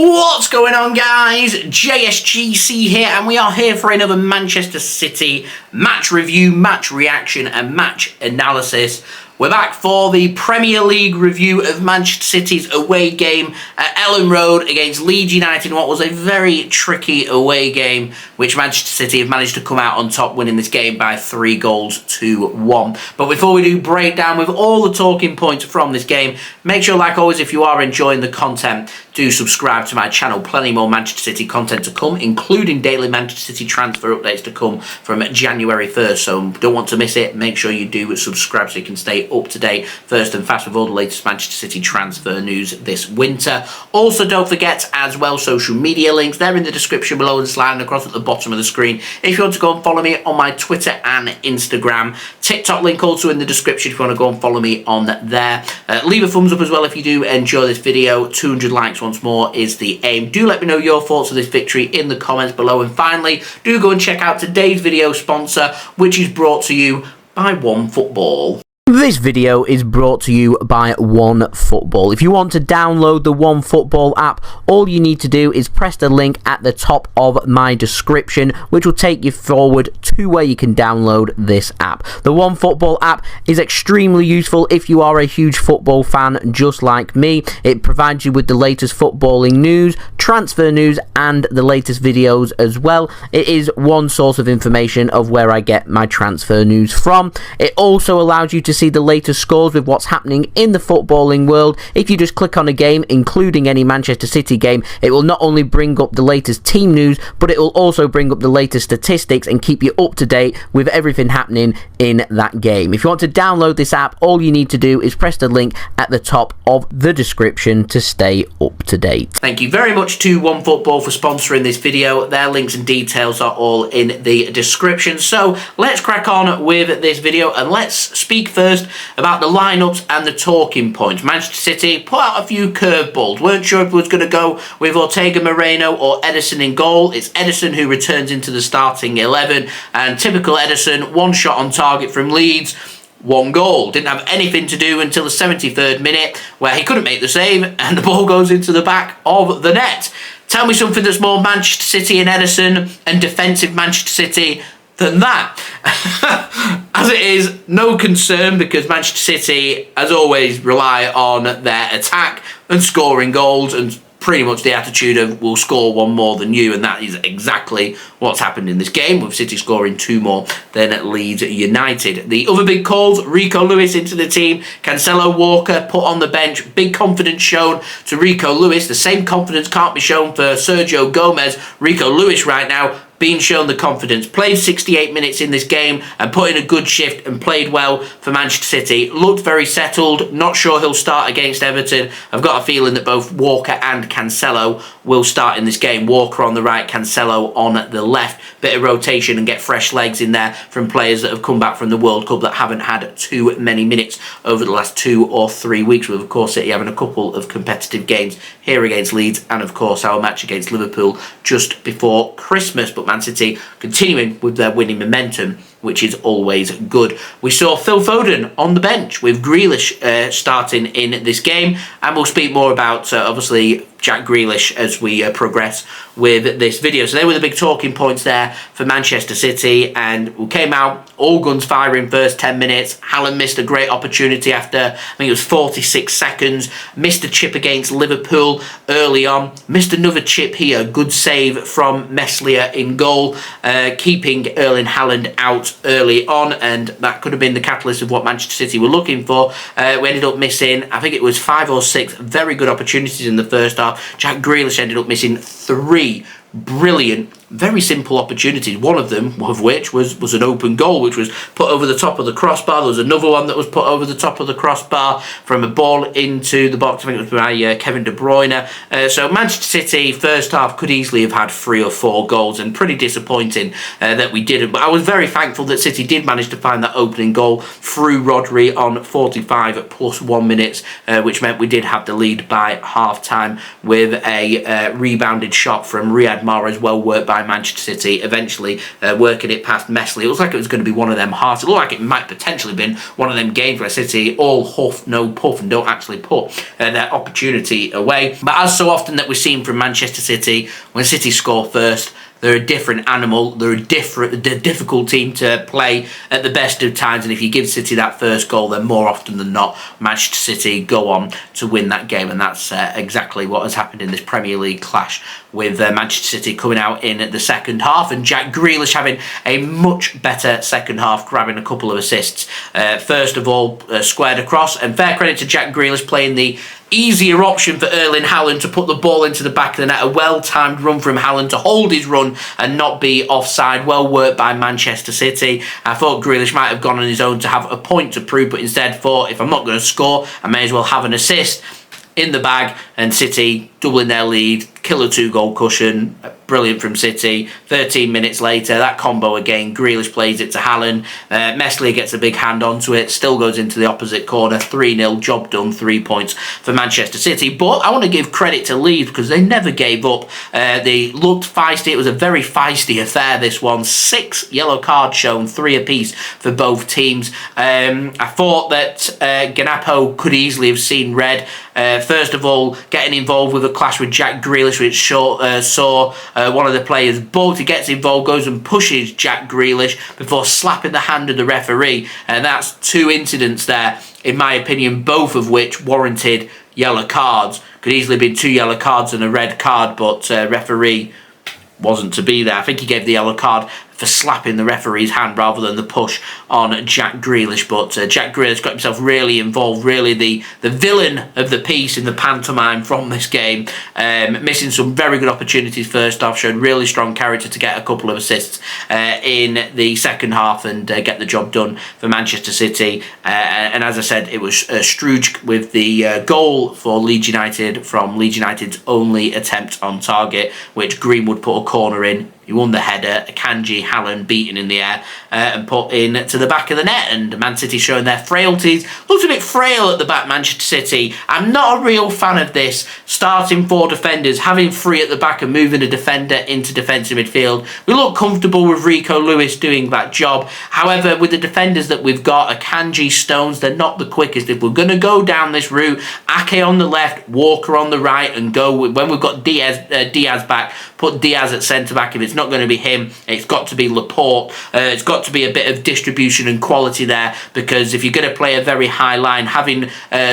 What's going on, guys? JSGC here, and we are here for another Manchester City match review, match reaction and match analysis. We're back for the Premier League review of Manchester City's away game at Elland Road against Leeds United in what was a very tricky away game, which Manchester City have managed to come out on top, winning this game by 3-1. But before we do break down with all the talking points from this game, make sure, like always, if you are enjoying the content, do subscribe to my channel. Plenty more Manchester City content to come, including daily Manchester City transfer updates to come from January 1st. So don't want to miss it. Make sure you do subscribe so you can stay up to date, first and fast, with all the latest Manchester City transfer news this winter. Also, don't forget as well, social media links. They're in the description below and sliding across at the bottom of the screen. If you want to go and follow me on my Twitter and Instagram. TikTok link also in the description if you want to go and follow me on there. Leave a thumbs up as well if you do enjoy this video. 200 likes once more is the aim. Do let me know your thoughts of this victory in the comments below. And finally, do go and check out today's video sponsor, which is brought to you by OneFootball. This video is brought to you by OneFootball. If you want to download the OneFootball app, all you need to do is press the link at the top of my description, which will take you forward to where you can download this app. The OneFootball app is extremely useful if you are a huge football fan just like me. It provides you with the latest footballing news, transfer news, and the latest videos as well. It is one source of information of where I get my transfer news from. It also allows you to see the latest scores with what's happening in the footballing world. If you just click on a game, including any Manchester City game, it will not only bring up the latest team news, but it will also bring up the latest statistics and keep you up to date with everything happening in that game. If you want to download this app, all you need to do is press the link at the top of the description to stay up to date. Thank you very much to OneFootball for sponsoring this video. Their links and details are all in the description. So let's crack on with this video and let's speak first about the lineups and the talking points. Manchester City put out a few curveballs. Weren't sure if it was going to go with Ortega Moreno or Ederson in goal. It's Ederson who returns into the starting 11, and typical Ederson, one shot on target from Leeds, one goal. Didn't have anything to do until the 73rd minute, where he couldn't make the save and the ball goes into the back of the net. Tell me something that's more Manchester City and Ederson and defensive Manchester City than that. As it is, no concern, because Manchester City, as always, rely on their attack and scoring goals, and pretty much the attitude of we'll score one more than you, and that is exactly what's happened in this game, with City scoring 2 more than Leeds United. The other big calls: Rico Lewis into the team, Cancelo, Walker put on the bench. Big confidence shown to Rico Lewis. The same confidence can't be shown for Sergio Gomez. Rico Lewis right now being shown the confidence. Played 68 minutes in this game and put in a good shift and played well for Manchester City. Looked very settled. Not sure he'll start against Everton. I've got a feeling that both Walker and Cancelo will start in this game. Walker on the right, Cancelo on the left. Bit of rotation and get fresh legs in there from players that have come back from the World Cup that haven't had too many minutes over the last 2 or 3 weeks, with, of course, City having a couple of competitive games here against Leeds and, of course, our match against Liverpool just before Christmas. But Man City continuing with their winning momentum, which is always good. We saw Phil Foden on the bench with Grealish starting in this game, and we'll speak more about, obviously, Jack Grealish as we progress with this video. So they were the big talking points there for Manchester City, and we came out all guns firing first 10 minutes. Haaland missed a great opportunity after, I think it was 46 seconds. Missed a chip against Liverpool early on. Missed another chip here. Good save from Meslier in goal, keeping Erling Haaland out early on, and that could have been the catalyst of what Manchester City were looking for. We ended up missing, I think it was 5 or 6 very good opportunities in the first half. Jack Grealish ended up missing 3 brilliant, very simple opportunities, one of them of which was an open goal, which was put over the top of the crossbar. There was another one that was put over the top of the crossbar from a ball into the box. I think it was by Kevin De Bruyne. So Manchester City first half could easily have had 3 or 4 goals, and pretty disappointing that we didn't. But I was very thankful that City did manage to find that opening goal through Rodri on 45 plus 1 minutes, which meant we did have the lead by half time with a rebounded shot from Riyad Mahrez, well worked by by Manchester City, eventually working it past Messley. It looks like it was going to be one of them hearts. It looked like it might potentially have been one of them games where City all huff, no puff, and don't actually put their opportunity away. But as so often that we've seen from Manchester City, when City score first, they're a different animal. They're a difficult team to play at the best of times. And if you give City that first goal, then more often than not, Manchester City go on to win that game. And that's exactly what has happened in this Premier League clash, with Manchester City coming out in the second half and Jack Grealish having a much better second half, grabbing a couple of assists. First of all, squared across. And fair credit to Jack Grealish playing the easier option for Erling Haaland to put the ball into the back of the net. A well-timed run from Haaland to hold his run and not be offside. Well worked by Manchester City. I thought Grealish might have gone on his own to have a point to prove, but instead thought, if I'm not going to score, I may as well have an assist in the bag. And City doubling their lead, killer 2-goal cushion, brilliant from City. 13 minutes later, that combo again, Grealish plays it to Haaland, Messley gets a big hand onto it, still goes into the opposite corner, 3-0, job done, 3 points for Manchester City. But I want to give credit to Leeds, because they never gave up. They looked feisty. It was a very feisty affair, this one. 6 yellow cards shown, 3 apiece for both teams. I thought that Ganapo could easily have seen red. First of all, getting involved with a clash with Jack Grealish, which saw one of the players bugged. He gets involved, goes and pushes Jack Grealish before slapping the hand of the referee. And that's 2 incidents there, in my opinion, both of which warranted yellow cards. Could easily have been 2 yellow cards and a red card, but referee wasn't to be there. I think he gave the yellow card for slapping the referee's hand rather than the push on Jack Grealish. But Jack Grealish got himself really involved, really the villain of the piece in the pantomime from this game. Missing some very good opportunities first half, showed really strong character to get a couple of assists in the second half and get the job done for Manchester City. And as I said, it was Struijk with the goal for Leeds United from Leeds United's only attempt on target, which Greenwood put a corner in. He won the header. Akanji, Haaland beaten in the air and put in to the back of the net. And Man City showing their frailties. Looked a bit frail at the back, Manchester City. I'm not a real fan of this. Starting 4 defenders, having 3 at the back and moving a defender into defensive midfield. We look comfortable with Rico Lewis doing that job. However, with the defenders that we've got, Akanji, Stones, they're not the quickest. If we're going to go down this route, Ake on the left, Walker on the right, and go with, when we've got Diaz back, put Diaz at centre-back. If it's not going to be him, it's got to be Laporte. It's got to be a bit of distribution and quality there, because if you're going to play a very high line, having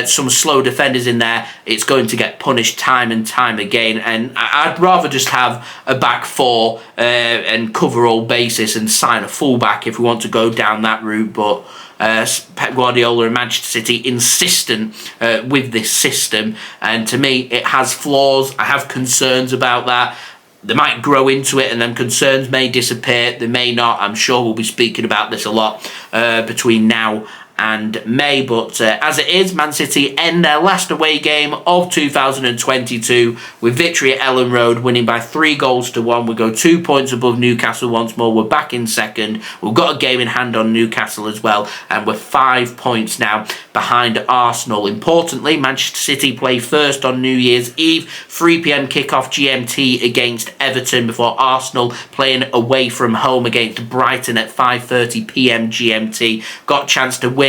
some slow defenders in there, it's going to get punished time and time again. And I'd rather just have a back 4 and cover all bases and sign a full-back if we want to go down that route. But Pep Guardiola and Manchester City insistent with this system, and to me it has flaws. I have concerns about that. They might grow into it and then concerns may disappear. They may not. I'm sure we'll be speaking about this a lot between now and May. But as it is, Man City end their last away game of 2022 with victory at Ellen Road, winning by 3-1. We go 2 points above Newcastle once more. We're back in second. We've got a game in hand on Newcastle as well, and we're 5 points now behind Arsenal. Importantly, Manchester City play first on New Year's Eve, 3 p.m. kickoff GMT against Everton, before Arsenal playing away from home against Brighton at 5:30 p.m. GMT. Got a chance to win,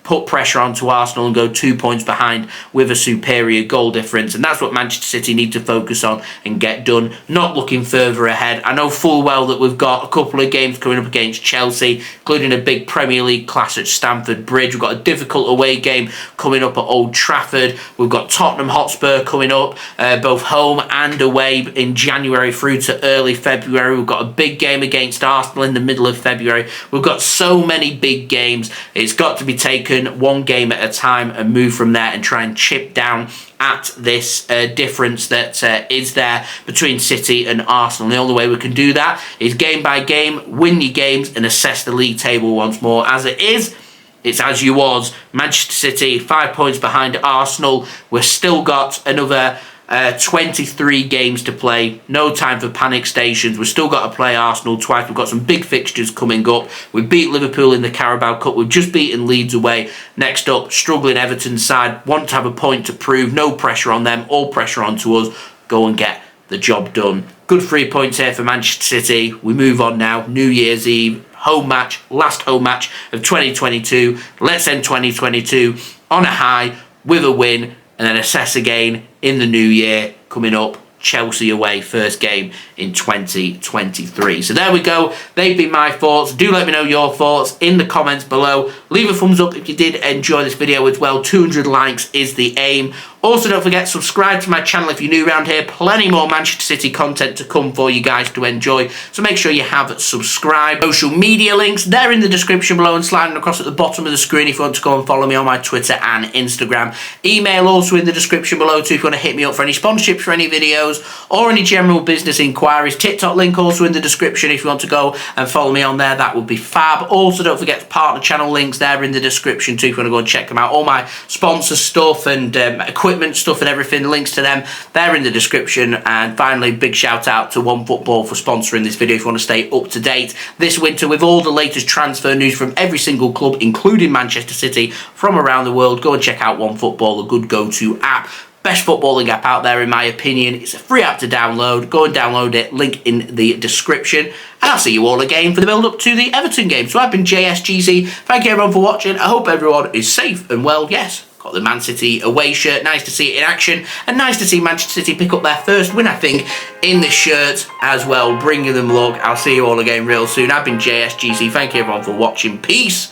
put pressure onto Arsenal and go 2 points behind with a superior goal difference. And that's what Manchester City need to focus on and get done, not looking further ahead. I know full well that we've got a couple of games coming up against Chelsea, including a big Premier League clash at Stamford Bridge. We've got a difficult away game coming up at Old Trafford. We've got Tottenham Hotspur coming up, both home and away in January through to early February. We've got a big game against Arsenal in the middle of February. We've got so many big games. It's got to be taken one game at a time and move from there and try and chip down at this difference that is there between City and Arsenal. The only way we can do that is game by game, win your games and assess the league table once more. As it is, it's as you was. Manchester City 5 points behind Arsenal. We've still got another 23 games to play. No time for panic stations. We've still got to play Arsenal twice. We've got some big fixtures coming up. We beat Liverpool in the Carabao Cup. We've just beaten Leeds away. Next up, struggling Everton side. Want to have a point to prove. No pressure on them. All pressure onto us. Go and get the job done. Good 3 points here for Manchester City. We move on now. New Year's Eve, home match, last home match of 2022. Let's end 2022 on a high with a win, and then assess again in the new year coming up. Chelsea away, first game in 2023. So there we go. They've been my thoughts. Do let me know your thoughts in the comments below. Leave a thumbs up if you did enjoy this video as well. 200 likes is the aim. Also, don't forget, subscribe to my channel if you're new around here. Plenty more Manchester City content to come for you guys to enjoy. So make sure you have subscribed. Social media links, they're in the description below and sliding across at the bottom of the screen if you want to go and follow me on my Twitter and Instagram. Email also in the description below too if you want to hit me up for any sponsorships for any videos or any general business inquiries. TikTok link also in the description if you want to go and follow me on there. That would be fab. Also, don't forget partner channel links there in the description too if you want to go and check them out. All my sponsor stuff and equipment stuff and everything, links to them, they're in the description. And finally, big shout out to OneFootball for sponsoring this video if you want to stay up to date this winter with all the latest transfer news from every single club, including Manchester City, from around the world. Go and check out OneFootball, a good go-to app. Best footballing app out there in my opinion. It's a free app to download. Go and download it, link in the description. And I'll see you all again for the build up to the Everton game. So I've been JSGC. Thank you everyone for watching. I hope everyone is safe and well. Yes, got the Man City away shirt. Nice to see it in action. And nice to see Manchester City pick up their first win, I think, in this shirt as well. Bringing them luck. I'll see you all again real soon. I've been JSGC. Thank you everyone for watching. Peace.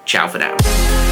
Ciao for now.